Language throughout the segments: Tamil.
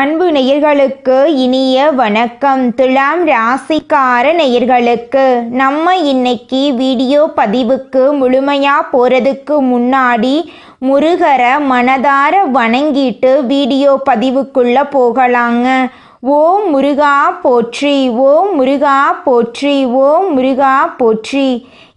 அன்பு நேயர்களுக்கு இனிய வணக்கம். துலாம் ராசிக்கார நேயர்களுக்கு நம்ம இன்னைக்கு வீடியோ பதிவுக்கு முழுமையாக போகிறதுக்கு முன்னாடி முருகரை மனதார வணங்கிட்டு வீடியோ பதிவுக்குள்ளே போகலாங்க. ஓம் முருகா போற்றி, ஓம் முருகா போற்றி, ஓம் முருகா போற்றி.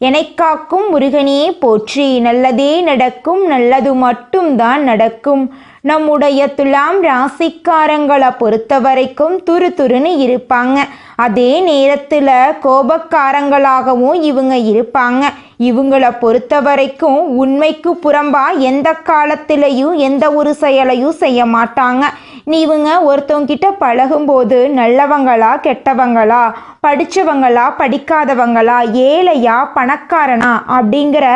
எனைக்காக்கும் முருகனே போற்றி. நல்லதே நடக்கும், நல்லது மட்டும்தான் நடக்கும். நம்முடைய துலாம் ராசிக்காரங்களை பொறுத்த வரைக்கும் துருன்னு இருப்பாங்க. அதே நேரத்தில் கோபக்காரங்களாகவும் இவங்க இருப்பாங்க. இவங்களை பொறுத்த வரைக்கும் உண்மைக்கு புறம்பா எந்த காலத்திலையும் எந்த ஒரு செயலையும் செய்ய மாட்டாங்க. இவங்க ஒருத்தவங்கிட்ட பழகும்போது நல்லவங்களா கெட்டவங்களா, படித்தவங்களா படிக்காதவங்களா, ஏழையா பணக்காரனா அப்படிங்கிற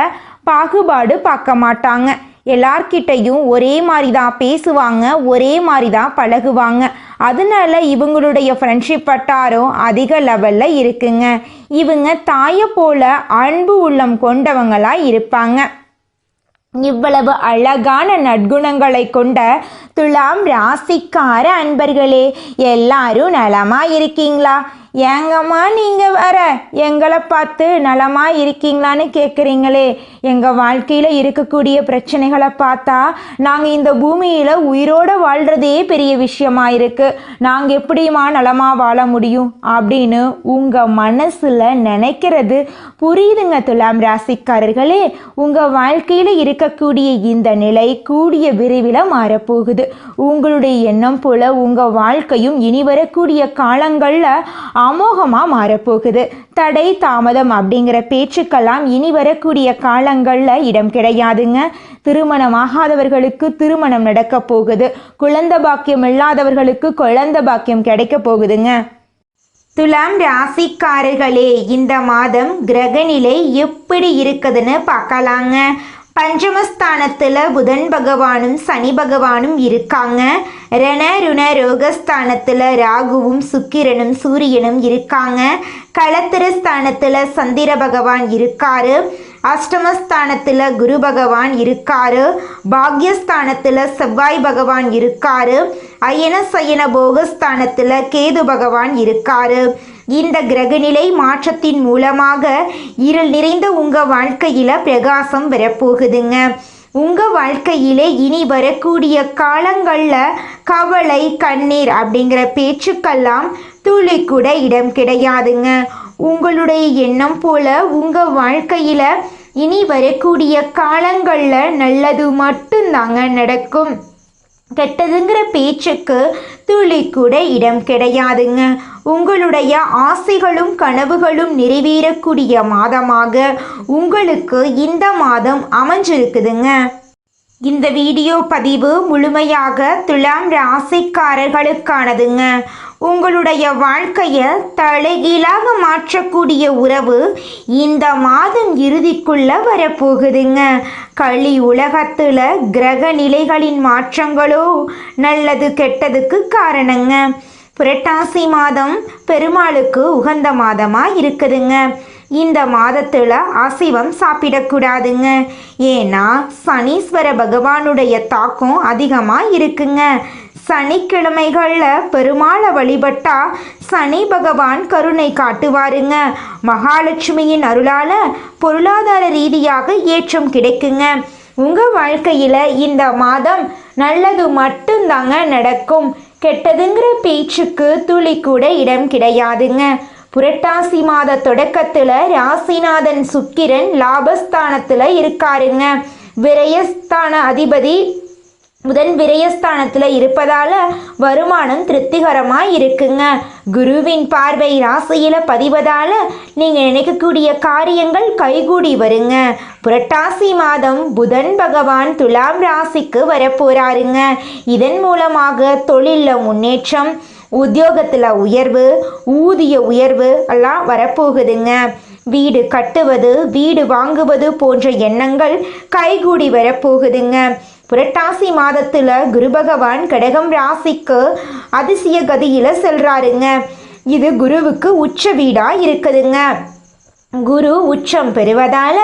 பாகுபாடு பார்க்க மாட்டாங்க. எல்லார்கிட்டையும் ஒரே மாதிரி தான் பேசுவாங்க, ஒரே மாதிரி தான் பழகுவாங்க. அதனால இவங்களுடைய ஃப்ரெண்ட்ஷிப் வட்டாரம் அதிக லெவலில் இருக்குங்க. இவங்க தாயை போல அன்பு உள்ளம் கொண்டவங்களாக இருப்பாங்க. இவ்வளவு அழகான நற்குணங்களை கொண்ட துலாம் ராசிக்கார அன்பர்களே, எல்லாரும் நலமா இருக்கீங்களா? ஏங்கம்மா நீங்கள் வர எங்களை பார்த்து நலமா இருக்கீங்களான்னு கேட்குறீங்களே. எங்கள் வாழ்க்கையில் இருக்கக்கூடிய பிரச்சனைகளை பார்த்தா நாங்கள் இந்த பூமியில் உயிரோடு வாழ்கிறதே பெரிய விஷயமா இருக்குது. நாங்கள் எப்படிமா நலமாக வாழ முடியும் அப்படின்னு உங்கள் மனசில் நினைக்கிறது புரியுதுங்க துலாம் ராசிக்காரர்களே. உங்கள் வாழ்க்கையில் இருக்கக்கூடிய இந்த நிலை கூடிய விரைவில் மாறப்போகுது. உங்களுடைய எண்ணம் போல் உங்கள் வாழ்க்கையும் இனி வரக்கூடிய காலங்களில் அமோகமாக மாறப்போகுது. தடை தாமதம் அப்படிங்கிற பேச்சுக்கெல்லாம் இனி வரக்கூடிய காலங்களில் இடம் கிடையாதுங்க. திருமணமாகாதவர்களுக்கு திருமணம் நடக்க போகுது. குழந்தை பாக்கியம் இல்லாதவர்களுக்கு குழந்தை பாக்கியம் கிடைக்க போகுதுங்க. துலாம் ராசிக்காரர்களே, இந்த மாதம் கிரகநிலை எப்படி இருக்குதுன்னு பார்க்கலாங்க. பஞ்சமஸ்தானத்தில் புதன் பகவானும் சனி பகவானும் இருக்காங்க. ருண ரோகஸ்தானத்தில் ராகுவும் சுக்கிரனும் சூரியனும் இருக்காங்க. களத்திரஸ்தானத்தில் சந்திர பகவான் இருக்காரு. அஷ்டமஸ்தானத்தில் குரு பகவான் இருக்காரு. பாக்யஸ்தானத்தில் செவ்வாய் பகவான் இருக்காரு. அயன சயன போகஸ்தானத்தில் கேது பகவான் இருக்காரு. இந்த கிரகநிலை மாற்றத்தின் மூலமாக இருள் நிறைந்த உங்கள் வாழ்க்கையில் பிரகாசம் வரப்போகுதுங்க. உங்கள் வாழ்க்கையிலே இனி வரக்கூடிய காலங்களில் கவலை கண்ணீர் அப்படிங்கிற பேச்சுக்கெல்லாம் துளி கூட இடம் கிடையாதுங்க. உங்களுடைய எண்ணம் போல உங்கள் வாழ்க்கையில் இனி வரக்கூடிய காலங்களில் நல்லது மட்டும்தாங்க நடக்கும். கெட்டதுங்கிற பேச்சுக்கு துளி கூட இடம் கிடையாதுங்க. உங்களுடைய ஆசைகளும் கனவுகளும் நிறைவேறக்கூடிய மாதமாக உங்களுக்கு இந்த மாதம் அமைஞ்சிருக்குதுங்க. இந்த வீடியோ பதிவு முழுமையாக துலாம் ராசிக்காரர்களுக்கானதுங்க. உங்களுடைய வாழ்க்கையை தலைகீழாக மாற்றக்கூடிய உறவு இந்த மாதம் இறுதிக்குள்ள வரப்போகுதுங்க. களி உலகத்தில் கிரக நிலைகளின் மாற்றங்களோ நல்லது கெட்டதுக்கு காரணங்க. புரட்டாசி மாதம் பெருமாளுக்கு உகந்த மாதமாக இருக்குதுங்க. இந்த மாதத்தில் அசைவம் சாப்பிடக்கூடாதுங்க. ஏன்னா சனீஸ்வர பகவானுடைய தாக்கம் அதிகமாக இருக்குங்க. சனிக்கிழமைகளில் பெருமாளை வழிபட்டா சனி பகவான் கருணை காட்டுவாருங்க. மகாலட்சுமியின் அருளால் பொருளாதார ரீதியாக ஏற்றம் கிடைக்குங்க. உங்கள் வாழ்க்கையில் இந்த மாதம் நல்லது மட்டும்தாங்க நடக்கும். கெட்டதுங்கிற பேச்சுக்கு துளி கூட இடம் கிடையாதுங்க. புரட்டாசி மாத தொடக்கத்தில் ராசிநாதன் சுக்கிரன் லாபஸ்தானத்தில் இருக்காருங்க. விரயஸ்தான அதிபதி புதன் விரயஸ்தானத்தில் இருப்பதால் வருமானம் திருப்திகரமாக இருக்குங்க. குருவின் பார்வை ராசியில் பதிவதால் நீங்கள் நினைக்கக்கூடிய காரியங்கள் கைகூடி வருங்க. புரட்டாசி மாதம் புதன் பகவான் துலாம் ராசிக்கு வரப்போறாருங்க. இதன் மூலமாக தொழிலில் முன்னேற்றம், உத்தியோகத்தில் உயர்வு, ஊதிய உயர்வு எல்லாம் வரப்போகுதுங்க. வீடு கட்டுவது, வீடு வாங்குவது போன்ற எண்ணங்கள் கைகூடி வரப்போகுதுங்க. புரட்டாசி மாதத்தில் குரு பகவான் கடகம் ராசிக்கு அதிசய கதியில் செல்றாருங்க. இது குருவுக்கு உச்ச வீடாக இருக்குதுங்க. குரு உச்சம் பெறுவதால்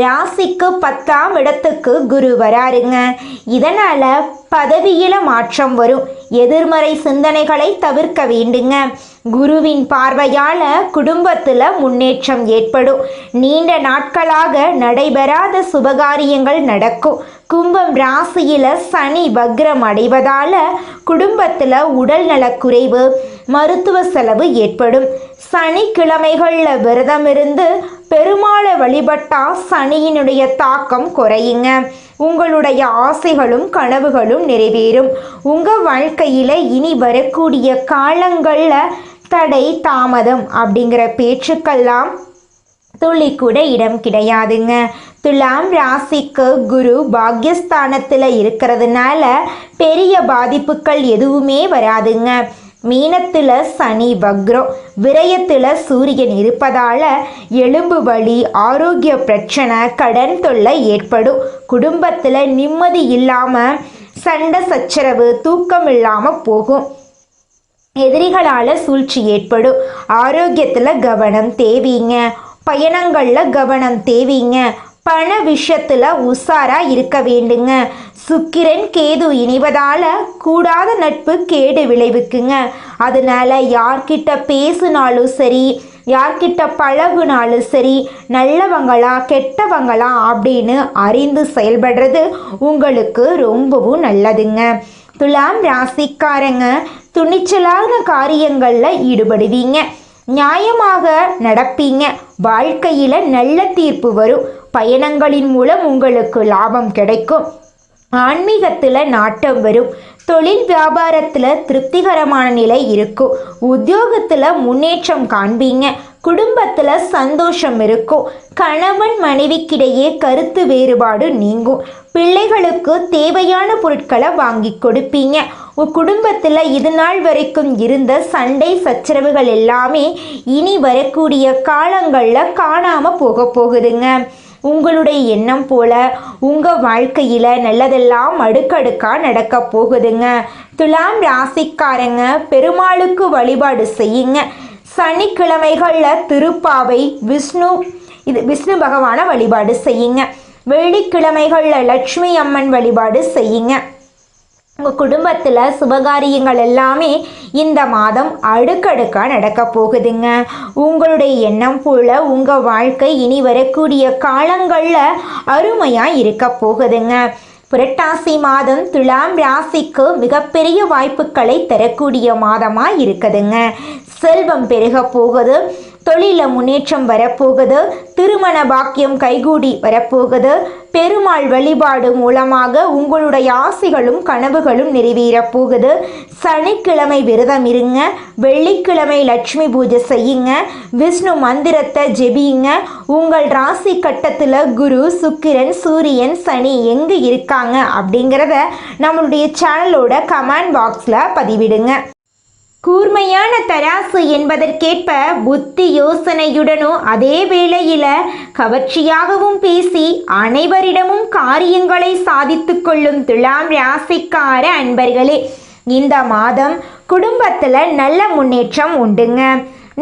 ராசிக்கு 10ஆம் இடத்துக்கு குரு வராருங்க. இதனால் பதவியில் மாற்றம் வரும். எதிர்மறை சிந்தனைகளை தவிர்க்க வேண்டுங்க. குருவின் பார்வையால் குடும்பத்தில் முன்னேற்றம் ஏற்படும். நீண்ட நாட்களாக நடைபெறாத சுபகாரியங்கள் நடக்கும். கும்பம் ராசியில் சனி வக்ரம் அடைவதால் குடும்பத்தில் உடல் நலக்குறைவு, மருத்துவ செலவு ஏற்படும். சனிக்கிழமைகளில் விரதம் இருந்து பெருமாளை வழிபட்டால் சனியினுடைய தாக்கம் குறையுங்க. உங்களுடைய ஆசைகளும் கனவுகளும் நிறைவேறும். உங்கள் வாழ்க்கையில் இனி வரக்கூடிய காலங்களில் தடை தாமதம் அப்படிங்கிற பேச்சுக்கெல்லாம் துளி கூட இடம் கிடையாதுங்க. துலாம் ராசிக்கு குரு பாக்யஸ்தானத்தில் இருக்கிறதுனால பெரிய பாதிப்புகள் எதுவுமே வராதுங்க. மீனத்தில் சனி வக்ரம், விரயத்தில் சூரியன் இருப்பதால் எலும்பு வலி, ஆரோக்கிய பிரச்சனை, கடன் தொல்லை ஏற்படும். குடும்பத்தில் நிம்மதி இல்லாமல் சண்டை சச்சரவு, தூக்கம் இல்லாமல் போகும். எதிரிகளால் சூழ்ச்சி ஏற்படும். ஆரோக்கியத்தில் கவனம் தேவைங்க. பயணங்களில் கவனம் தேவைங்க. பண விஷயத்தில் உஷாராக இருக்க வேண்டுங்க. சுக்கிரன் கேது இணைவதால் கூடாத நட்பு கேடு விளைவிக்குங்க. அதனால யார்கிட்ட பேசினாலும் சரி, யார்கிட்ட பழகுனாலும் சரி, நல்லவங்களா கெட்டவங்களா அப்படின்னு அறிந்து செயல்படுறது உங்களுக்கு ரொம்பவும் நல்லதுங்க. துலாம் ராசிக்காரங்க துணிச்சலான காரியங்களில் ஈடுபடுவீங்க. நியாயமாக நடப்பீங்க. வாழ்க்கையில் நல்ல தீர்ப்பு வரும். பயணங்களின் மூலம் உங்களுக்கு லாபம் கிடைக்கும். ஆன்மீகத்தில் நாட்டம் வரும். தொழில் வியாபாரத்தில் திருப்திகரமான நிலை இருக்கும். உத்தியோகத்தில் முன்னேற்றம் காண்பீங்க. குடும்பத்தில் சந்தோஷம் இருக்கும். கணவன் மனைவிக்கிடையே கருத்து வேறுபாடு நீங்கும். பிள்ளைகளுக்கு தேவையான பொருட்களை வாங்கி கொடுப்பீங்க. குடும்பத்தில் இது நாள் வரைக்கும் இருந்த சண்டை சச்சரவுகள் எல்லாமே இனி வரக்கூடிய காலங்களில் காணாமல் போகுதுங்க. உங்களுடைய எண்ணம் போல உங்கள் வாழ்க்கையில் நல்லதெல்லாம் அடுக்கடுக்காக நடக்க போகுதுங்க. துலாம் ராசிக்காரங்க பெருமாளுக்கு வழிபாடு செய்யுங்க. சனிக்கிழமைகளில் திருப்பாவை, விஷ்ணு பகவானை வழிபாடு செய்யுங்க. வெள்ளிக்கிழமைகளில் லட்சுமி அம்மன் வழிபாடு செய்யுங்க. உங்கள் குடும்பத்தில் சுபகாரியங்கள் எல்லாமே இந்த மாதம் அடுக்கடுக்காக நடக்க போகுதுங்க. உங்களுடைய எண்ணம் போல் உங்கள் வாழ்க்கை இனி வரக்கூடிய காலங்களில் அருமையாக இருக்க போகுதுங்க. புரட்டாசி மாதம் துலாம் ராசிக்கு மிகப்பெரிய வாய்ப்புகளை தரக்கூடிய மாதமாக இருக்குதுங்க. செல்வம் பெருக போகுது. தொழிலில் முன்னேற்றம் வரப்போகுது. திருமண பாக்கியம் கைகூடி வரப்போகுது. பெருமாள் வழிபாடு மூலமாக உங்களுடைய ஆசைகளும் கனவுகளும் நிறைவேறப் போகுது. சனிக்கிழமை விரதம் இருங்க. வெள்ளிக்கிழமை லட்சுமி பூஜை செய்யுங்க. விஷ்ணு மந்திரத்தை ஜெபியுங்க. உங்கள் ராசி கட்டத்தில் குரு, சுக்கிரன், சூரியன், சனி எங்கே இருக்காங்க அப்படிங்கிறத நம்மளுடைய சேனலோட கமெண்ட் பாக்ஸில் பதிவிடுங்க. கூர்மையான தராசு என்பதற்கேற்ப புத்தி யோசனையுடனும் அதே வேளையில் கவர்ச்சியாகவும் பேசி அனைவரிடமும் காரியங்களை சாதித்து கொள்ளும் துலாம் ராசிக்கார அன்பர்களே, இந்த மாதம் குடும்பத்தில் நல்ல முன்னேற்றம் உண்டுங்க.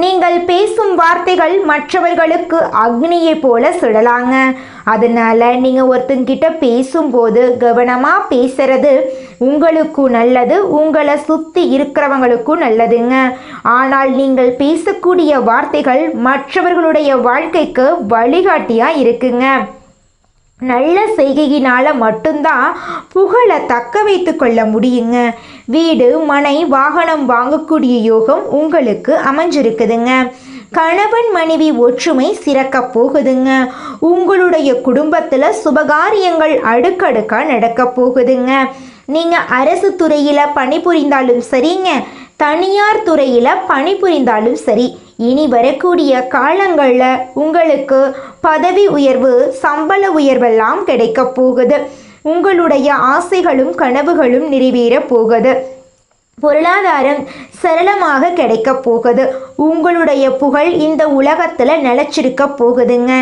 நீங்கள் பேசும் வார்த்தைகள் மற்றவர்களுக்கு அக்னியை போல சுடலாங்க. அதனால நீங்கள் ஒருத்தங்கிட்ட பேசும்போது கவனமாக பேசுறது உங்களுக்கும் நல்லது, உங்களை சுற்றி இருக்கிறவங்களுக்கும் நல்லதுங்க. ஆனால் நீங்கள் பேசக்கூடிய வார்த்தைகள் மற்றவர்களுடைய வாழ்க்கைக்கு வழிகாட்டியாக இருக்குங்க. நல்ல செய்கையினால் மட்டும்தான் புகழை தக்க வைத்து கொள்ள முடியுங்க. வீடு, மனை, வாகனம் வாங்கக்கூடிய யோகம் உங்களுக்கு அமைஞ்சிருக்குதுங்க. கணவன் மனைவி ஒற்றுமை சிறக்க போகுதுங்க. உங்களுடைய குடும்பத்தில் சுபகாரியங்கள் அடுக்கடுக்காக நடக்க போகுதுங்க. நீங்கள் அரசு துறையில் பணிபுரிந்தாலும் சரிங்க, தனியார் துறையில் பணிபுரிந்தாலும் சரி, இனி வரக்கூடிய காலங்களில் உங்களுக்கு பதவி உயர்வு, சம்பள உயர்வெல்லாம் கிடைக்க போகுது. உங்களுடைய ஆசைகளும் கனவுகளும் நிறைவேற போகுது. பொருளாதாரம் சரளமாக கிடைக்க போகுது. உங்களுடைய புகழ் இந்த உலகத்தில் நிலச்சிருக்க போகுதுங்க.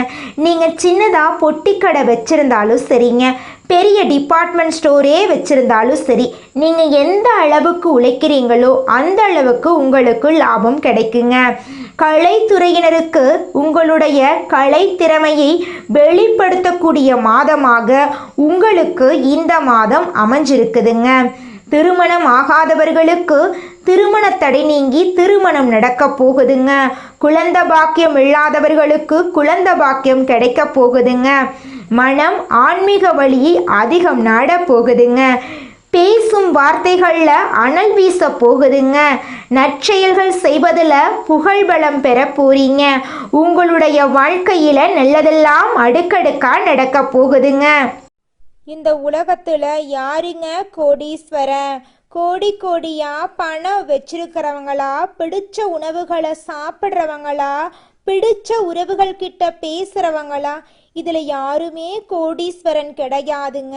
நீங்கள் சின்னதாக பொட்டிக்கடை வச்சுருந்தாலும் சரிங்க, பெரிய டிபார்ட்மெண்ட் ஸ்டோரே வச்சுருந்தாலும் சரி, நீங்கள் எந்த அளவுக்கு உழைக்கிறீங்களோ அந்த அளவுக்கு உங்களுக்கு லாபம் கிடைக்குங்க. கலைத்துறையினருக்கு உங்களுடைய கலை திறமையை வெளிப்படுத்தக்கூடிய மாதமாக உங்களுக்கு இந்த மாதம் அமைஞ்சிருக்குதுங்க. திருமணம் ஆகாதவர்களுக்கு திருமண தடை நீங்கி திருமணம் நடக்க போகுதுங்க. குழந்தை பாக்கியம் இல்லாதவர்களுக்கு குழந்தை பாக்கியம் கிடைக்க போகுதுங்க. மனம் ஆன்மீக வழி அதிகம் நாட போகுதுங்க. பேசும் வார்த்தைகளில் அனல் வீச போகுதுங்க. நற்செயல்கள் செய்வதில் புகழ்பலம் பெற போறீங்க. உங்களுடைய வாழ்க்கையில் நல்லதெல்லாம் அடுக்கடுக்காக நடக்க போகுதுங்க. இந்த உலகத்தில் யாருங்க கோடீஸ்வரன்? கோடி கோடியா பணம் வச்சிருக்கிறவங்களா, பிடிச்ச உணவுகளை சாப்பிட்றவங்களா, பிடிச்ச உறவுகள் கிட்ட பேசுறவங்களா? இதில் யாருமே கோடீஸ்வரன் கிடையாதுங்க.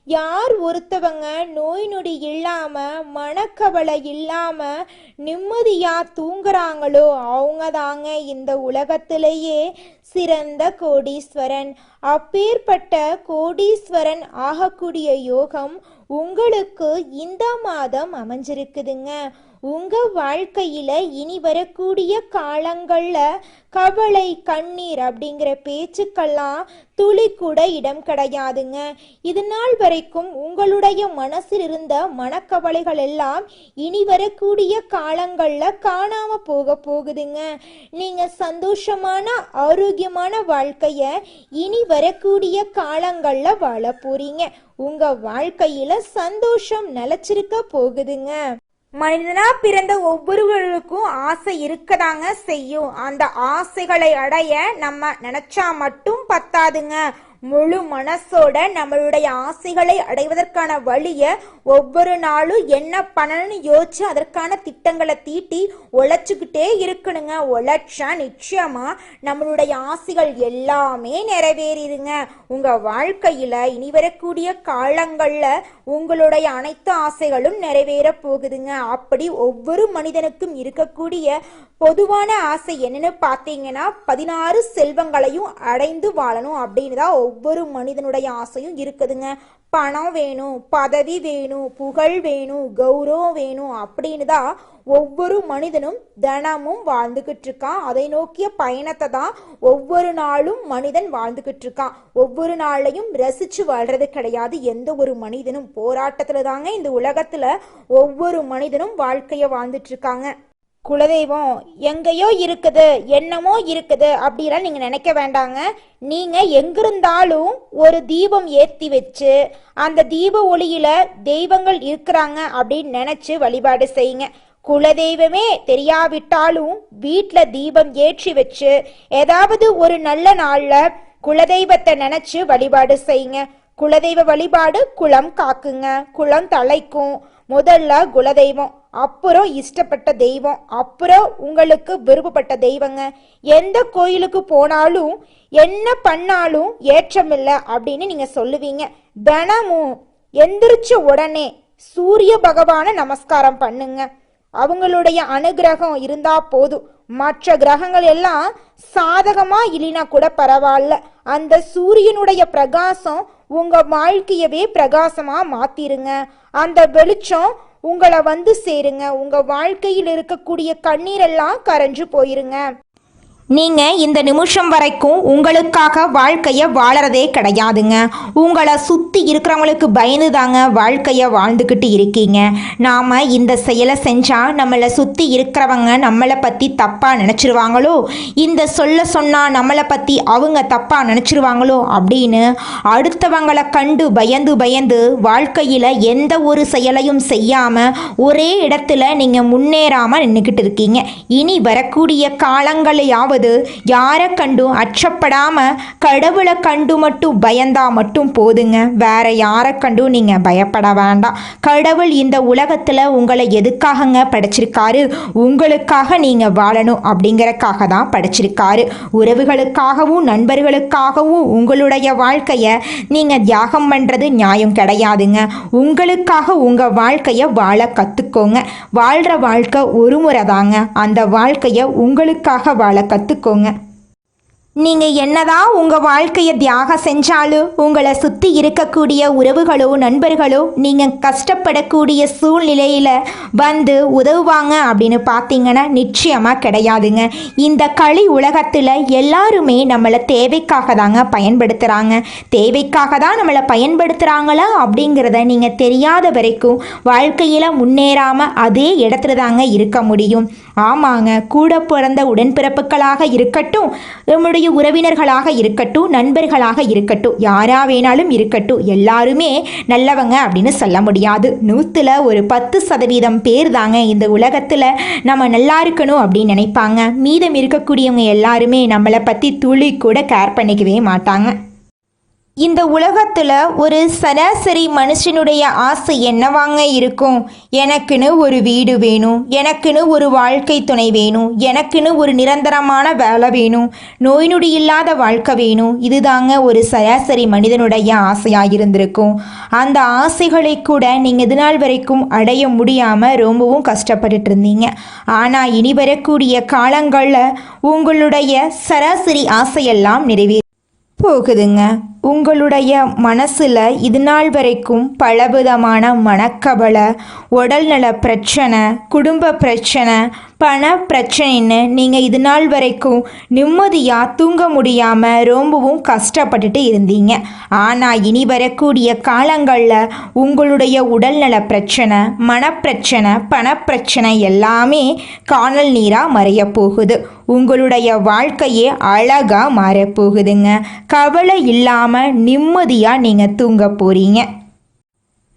யார் ஒருத்தவங்க நோய் நொடி இல்லாமல் மனக்கவலை இல்லாமல் நிம்மதியாக தூங்குறாங்களோ அவங்க தாங்க இந்த உலகத்திலேயே சிறந்த கோடீஸ்வரன். அப்பேற்பட்ட கோடீஸ்வரன் ஆகக்கூடிய யோகம் உங்களுக்கு இந்த மாதம் அமைஞ்சிருக்குதுங்க. உங்க வாழ்க்கையில இனி வரக்கூடிய காலங்கள்ல கவலை கண்ணீர் அப்படிங்கிற பேச்சுக்கெல்லாம் துளி கூட இடம் கிடையாதுங்க. இது நாள் வரைக்கும் உங்களுடைய மனசில் இருந்த மனக்கவலைகள் எல்லாம் இனி வரக்கூடிய காலங்கள்ல காணாம போகுதுங்க. நீங்க சந்தோஷமான ஆரோக்கியமான வாழ்க்கைய இனி வரக்கூடிய காலங்கள்ல வாழ போறீங்க. உங்க வாழ்க்கையில சந்தோஷம் நிலைச்சிருக்க போகுதுங்க. மனிதனா பிறந்த ஒவ்வொருவருக்கும் ஆசை இருக்கதாங்க செய்யும். அந்த ஆசைகளை அடைய நம்ம நினைச்சா மட்டும் பத்தாதுங்க. முழு மனசோட நம்மளுடைய ஆசைகளை அடைவதற்கான வழியை ஒவ்வொரு நாளும் என்ன பண்ணணும்னு யோசிச்சு அதற்கான திட்டங்களை தீட்டி உழைச்சிக்கிட்டே இருக்கணுங்க. உழைச்சா நிச்சயமா நம்மளுடைய ஆசைகள் எல்லாமே நிறைவேறிடுங்க. உங்க வாழ்க்கையில இனி வரக்கூடிய காலங்கள்ல உங்களுடைய அனைத்து ஆசைகளும் நிறைவேற போகுதுங்க. அப்படி ஒவ்வொரு மனிதனுக்கும் இருக்கக்கூடிய பொதுவான ஆசை என்னன்னு பார்த்தீங்கன்னா 16 செல்வங்களையும் அடைந்து வாழணும் அப்படின்னு தான் ஒவ்வொரு மனிதனுடைய ஆசையும் இருக்குதுங்க. பணம் வேணும், பதவி வேணும், புகழ் வேணும், கௌரவம் வேணும் அப்படின்னு தான் ஒவ்வொரு மனிதனும் தினமும் வாழ்ந்துகிட்டு இருக்கான். அதை நோக்கிய பயணத்தை தான் ஒவ்வொரு நாளும் மனிதன் வாழ்ந்துகிட்டு இருக்கான். ஒவ்வொரு நாளையும் ரசிச்சு வாழ்றது கிடையாது எந்த ஒரு மனிதனும். போராட்டத்துல தாங்க இந்த உலகத்துல ஒவ்வொரு மனிதனும் வாழ்க்கைய வாழ்ந்துட்டு இருக்காங்க. குலதெய்வம் எங்கேயோ இருக்குது, என்னமோ இருக்குது அப்படிலாம் நீங்கள் நினைக்க வேண்டாங்க. நீங்கள் எங்கிருந்தாலும் ஒரு தீபம் ஏற்றி வச்சு அந்த தீப ஒளியில் தெய்வங்கள் இருக்கிறாங்க அப்படின்னு நினச்சி வழிபாடு செய்யுங்க. குலதெய்வமே தெரியாவிட்டாலும் வீட்டில் தீபம் ஏற்றி வச்சு ஏதாவது ஒரு நல்ல நாளில் குலதெய்வத்தை நினச்சி வழிபாடு செய்யுங்க. குலதெய்வ வழிபாடு குலம் காக்குங்க, குலம் தலைக்கும். முதல்ல குலதெய்வம், அப்புறம் இஷ்டப்பட்ட தெய்வம், அப்புறம் உங்களுக்கு விருப்பப்பட்ட தெய்வங்க. எந்த கோயிலுக்கு போனாலும் என்ன பண்ணாலும் ஏற்றமில்லை அப்படின்னு நீங்க சொல்லுவீங்க. தினமும் எந்திரிச்ச உடனே சூரிய பகவானை நமஸ்காரம் பண்ணுங்க. அவங்களுடைய அனுகிரகம் இருந்தா போதும். மற்ற கிரகங்கள் எல்லாம் சாதகமா இல்லைனா கூட பரவாயில்ல, அந்த சூரியனுடைய பிரகாசம் உங்க வாழ்க்கையவே பிரகாசமா மாத்திருங்க. அந்த வெளிச்சம் உங்களை வந்து சேருங்க. உங்க வாழ்க்கையில் இருக்கக்கூடிய கண்ணீரெல்லாம் கரைஞ்சு போயிருங்க. நீங்கள் இந்த நிமிஷம் வரைக்கும் உங்களுக்காக வாழ்க்கையை வாழறதே கிடையாதுங்க. உங்களை சுற்றி இருக்கிறவங்களுக்கு பயந்து தாங்க வாழ்க்கையை வாழ்ந்துக்கிட்டு இருக்கீங்க. நாம் இந்த செயலை செஞ்சால் நம்மளை சுற்றி இருக்கிறவங்க நம்மளை பற்றி தப்பாக நினச்சிருவாங்களோ, இந்த சொன்னால் நம்மளை பற்றி அவங்க தப்பாக நினச்சிருவாங்களோ அப்படின்னு அடுத்தவங்களை கண்டு பயந்து வாழ்க்கையில் எந்த ஒரு செயலையும் செய்யாமல் ஒரே இடத்துல நீங்கள் முன்னேறாமல் நின்றுக்கிட்டு இருக்கீங்க. இனி வரக்கூடிய காலங்களையாவது யாரை கண்டும் அச்சப்படாம கடவுளை கண்டு மட்டும் பயந்தா மட்டும் போதுங்க. வேற யாரை கண்டும் நீங்க பயப்பட வேண்டாம். கடவுள் இந்த உலகத்துல உங்களை எதுக்காகங்க படைச்சிருக்காரு? உங்களுக்காக நீங்க வாழணும் அப்படிங்கறக்காக தான் படைச்சிருக்காரு. உறவுகளுக்காகவும் நண்பர்களுக்காகவும் உங்களுடைய வாழ்க்கைய நீங்க தியாகம் பண்றது நியாயம் கிடையாதுங்க. உங்களுக்காக உங்க வாழ்க்கைய வாழ கத்துக்கோங்க. வாழ்ற வாழ்க்கை ஒரு முறை தாங்க. அந்த வாழ்க்கைய உங்களுக்காக வாழ கத்துக்கோங்க. நீங்கள் என்னதான் உங்கள் வாழ்க்கையை தியாகம் செஞ்சாலும் உங்களை சுற்றி இருக்கக்கூடிய உறவுகளோ நண்பர்களோ நீங்கள் கஷ்டப்படக்கூடிய சூழ்நிலையில் வந்து உதவுவாங்க அப்படின்னு பார்த்தீங்கன்னா நிச்சயமாக கிடையாதுங்க. இந்த களி உலகத்தில் எல்லாருமே நம்மளை தேவைக்காக தாங்க பயன்படுத்துகிறாங்க. தேவைக்காக தான் நம்மளை பயன்படுத்துகிறாங்களா அப்படிங்கிறத நீங்கள் தெரியாத வரைக்கும் வாழ்க்கையில் முன்னேறாமல் அதே இடத்துல தாங்க இருக்க முடியும். ஆமாங்க, கூட பிறந்த உடன்பிறப்புகளாக இருக்கட்டும், நம்முடைய உறவினர்களாக இருக்கட்டும், நண்பர்களாக இருக்கட்டும், யாரா வேணாலும் இருக்கட்டும், எல்லாருமே நல்லவங்க அப்படின்னு சொல்ல முடியாது. 100ல் ஒரு 10% பேர் தாங்க இந்த உலகத்தில் நம்ம நல்லா இருக்கணும் அப்படின்னு நினைப்பாங்க. மீதம் இருக்கக்கூடியவங்க எல்லாருமே நம்மளை பற்றி துளி கூட கேர் பண்ணிக்கவே மாட்டாங்க. இந்த உலகத்தில் ஒரு சராசரி மனுஷனுடைய ஆசை என்னவாங்க இருக்கும்? எனக்குன்னு ஒரு வீடு வேணும், எனக்குன்னு ஒரு வாழ்க்கை துணை வேணும், எனக்குன்னு ஒரு நிரந்தரமான வேலை வேணும், நோய் நொடி இல்லாத வாழ்க்கை வேணும். இதுதாங்க ஒரு சராசரி மனிதனுடைய ஆசையாக இருந்திருக்கும். அந்த ஆசைகளை கூட நீங்கள் இது நாள் வரைக்கும் அடைய முடியாமல் ரொம்பவும் கஷ்டப்பட்டுட்டு இருந்தீங்க. ஆனால் இனி வரக்கூடிய காலங்களில் உங்களுடைய சராசரி ஆசையெல்லாம் போகுதுங்க. உங்களுடைய மனசில் இது நாள் வரைக்கும் பலவிதமான மனக்கவலை, உடல்நல பிரச்சனை, குடும்ப பிரச்சனை, பண பிரச்சனைன்னு நீங்கள் இது நாள் வரைக்கும் நிம்மதியாக தூங்க முடியாமல் ரொம்பவும் கஷ்டப்பட்டுட்டு இருந்தீங்க. ஆனால் இனி வரக்கூடிய காலங்களில் உங்களுடைய உடல்நல பிரச்சனை, மனப்பிரச்சனை, பணப்பிரச்சனை எல்லாமே காணல் நீராக மறைய போகுது. உங்களுடைய வாழ்க்கையே அழகாக மாறப்போகுதுங்க. கவலை இல்லாமல் நிம்மதியாக நீங்கள் தூங்க போகிறீங்க.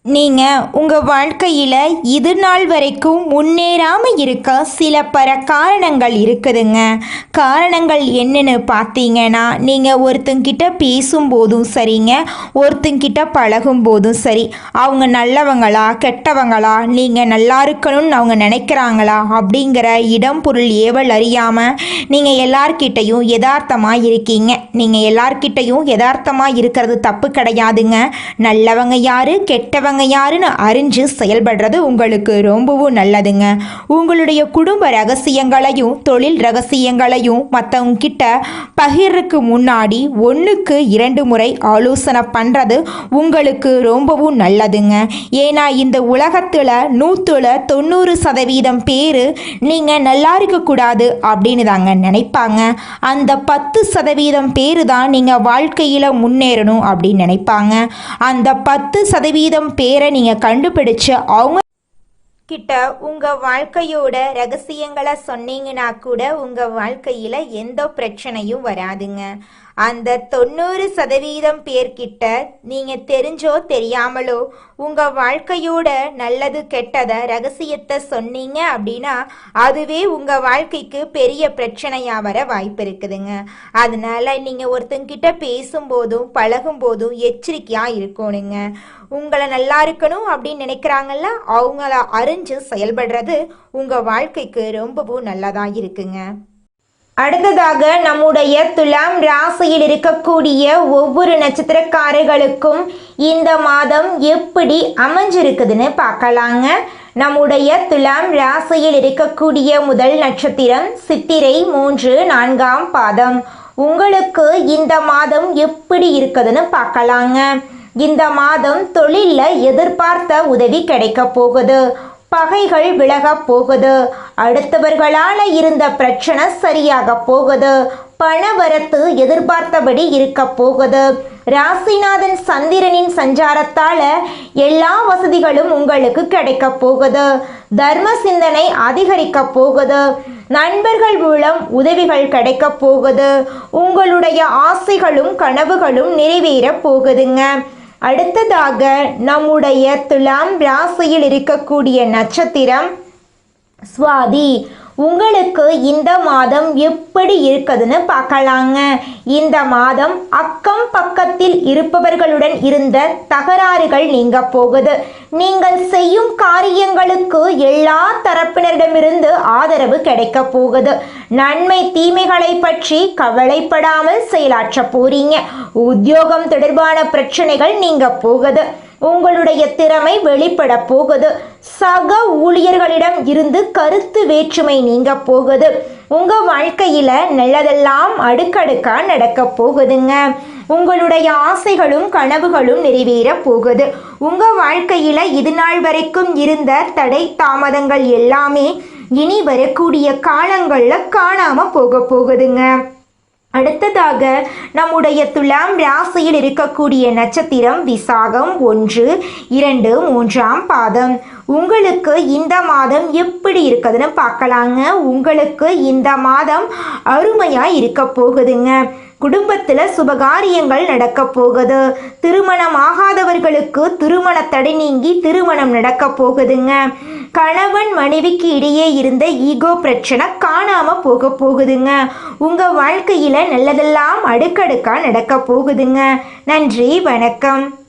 நீங்கள் உங்கள் வாழ்க்கையில் இது நாள் வரைக்கும் முன்னேறாமல் இருக்க சில காரணங்கள் இருக்குதுங்க. காரணங்கள் என்னென்னு பார்த்தீங்கன்னா, நீங்கள் ஒருத்தங்கிட்ட பேசும்போதும் சரிங்க, ஒருத்தங்கிட்ட பழகும் போதும் சரி, அவங்க நல்லவங்களா கெட்டவங்களா, நீங்கள் நல்லா இருக்கணும்னு அவங்க நினைக்கிறாங்களா அப்படிங்கிற இடம் பொருள் ஏவல் அறியாமல் நீங்கள் எல்லார்கிட்டையும் யதார்த்தமாக இருக்கீங்க. நீங்கள் எல்லார்கிட்டையும் யதார்த்தமாக இருக்கிறது தப்பு கிடையாதுங்க. நல்லவங்க யார் கெட்டவங்க யாருன்னு அறிஞ்சு செயல்படுறது உங்களுக்கு ரொம்பவும் நல்லதுங்க. உங்களுடைய குடும்ப ரகசியங்களையும் தொழில் ரகசியங்களையும் மற்றவங்க கிட்ட பகிர்றதுக்கு முன்னாடி 1க்கு 2 முறை ஆலோசனை பண்ணுறது உங்களுக்கு ரொம்பவும் நல்லதுங்க. ஏன்னா இந்த உலகத்தில் 100ல் 90% பேர் நீங்கள் நல்லா இருக்கக்கூடாது அப்படின்னு தாங்க நினைப்பாங்க. அந்த 10% பேர் தான் நீங்கள் வாழ்க்கையில் முன்னேறணும் அப்படின்னு நினைப்பாங்க. அந்த 10% பேரை நீங்கள் கண்டுபிடிச்சு அவங்க கிட்ட உங்கள் வாழ்க்கையோட ரகசியங்களை சொன்னீங்கன்னா கூட உங்கள் வாழ்க்கையில் எந்த பிரச்சனையும் வராதுங்க. அந்த 90% பேர்கிட்ட நீங்கள் தெரிஞ்சோ தெரியாமலோ உங்கள் வாழ்க்கையோட நல்லது கெட்டதை ரகசியத்தை சொன்னீங்க அப்படின்னா அதுவே உங்கள் வாழ்க்கைக்கு பெரிய பிரச்சனையாக வர வாய்ப்பு இருக்குதுங்க. அதனால் நீங்கள் ஒருத்தங்கிட்ட பேசும்போதும் பழகும்போதும் எச்சரிக்கையாக இருக்கணுங்க. உங்களை நல்லா இருக்கணும் அப்படின்னு நினைக்கிறாங்கல்ல, அவங்கள அறிஞ்சு செயல்படுறது உங்கள் வாழ்க்கைக்கு ரொம்பவும் நல்லதாக இருக்குங்க. அடுத்ததாக நம்முடைய துலாம் ராசியில் இருக்கக்கூடிய ஒவ்வொரு நட்சத்திரக்காரர்களுக்கும் இந்த மாதம் எப்படி அமைஞ்சிருக்குதுன்னு பார்க்கலாங்க. நம்முடைய துலாம் ராசியில் இருக்கக்கூடிய முதல் நட்சத்திரம் சித்திரை 3, 4ஆம் பாதம். உங்களுக்கு இந்த மாதம் எப்படி இருக்குதுன்னு பார்க்கலாங்க. இந்த மாதம் தொழிலில் எதிர்பார்த்த உதவி கிடைக்க போகுது. பகைகள் விலக போகுது. அடுத்தவர்களால் இருந்த பிரச்சனை சரியாக போகுது. பணவரத்து எதிர்பார்த்தபடி இருக்க போகுது. ராசிநாதன் சந்திரனின் சஞ்சாரத்தால் எல்லா வசதிகளும் உங்களுக்கு கிடைக்க போகுது. தர்ம சிந்தனை அதிகரிக்க போகுது. நண்பர்கள் மூலம் உதவிகள் கிடைக்க போகுது. உங்களுடைய ஆசைகளும் கனவுகளும் நிறைவேற போகுதுங்க. அடுத்ததாக நம்முடைய துலாம் ராசியில் இருக்கக்கூடிய நட்சத்திரம் சுவாதி. உங்களுக்கு இந்த மாதம் எப்படி இருக்குதுன்னு பார்க்கலாங்க. இந்த மாதம் அக்கம் பக்கத்தில் இருப்பவர்களுடன் இருந்த தகராறுகள் நீங்க போகுது. நீங்கள் செய்யும் காரியங்களுக்கு எல்லா தரப்பினரிடமிருந்து ஆதரவு கிடைக்க போகுது. நன்மை தீமைகளை பற்றி கவலைப்படாமல் செயலாற்ற போறீங்க. உத்தியோகம் தொடர்பான பிரச்சனைகள் நீங்க போகுது. உங்களுடைய திறமை வெளிப்பட போகுது. சக ஊழியர்களிடம் இருந்து கருத்து வேற்றுமை நீங்க போகுது. உங்க வாழ்க்கையில நல்லதெல்லாம் அடுக்கடுக்கா நடக்க போகுதுங்க. உங்களுடைய ஆசைகளும் கனவுகளும் நிறைவேற போகுது. உங்க வாழ்க்கையில இது நாள் வரைக்கும் இருந்த தடை தாமதங்கள் எல்லாமே இனி வரக்கூடிய காலங்கள்ல காணாம போகுதுங்க. அடுத்ததாக நம்முடைய துலாம் ராசியில் இருக்கக்கூடிய நட்சத்திரம் விசாகம் 1, 2, 3ஆம் பாதம். உங்களுக்கு இந்த மாதம் எப்படி இருக்குதுன்னு பார்க்கலாங்க. உங்களுக்கு இந்த மாதம் அருமையாக இருக்க போகுதுங்க. குடும்பத்தில் சுபகாரியங்கள் நடக்க போகுது. திருமணம் ஆகாதவர்களுக்கு திருமண தடை நீங்கி திருமணம் நடக்க போகுதுங்க. கணவன் மனைவிக்கு இடையே இருந்த ஈகோ பிரச்சனை காணாம போகுதுங்க. உங்க வாழ்க்கையில நல்லதெல்லாம் அடுக்கடுக்கா நடக்க போகுதுங்க. நன்றி, வணக்கம்.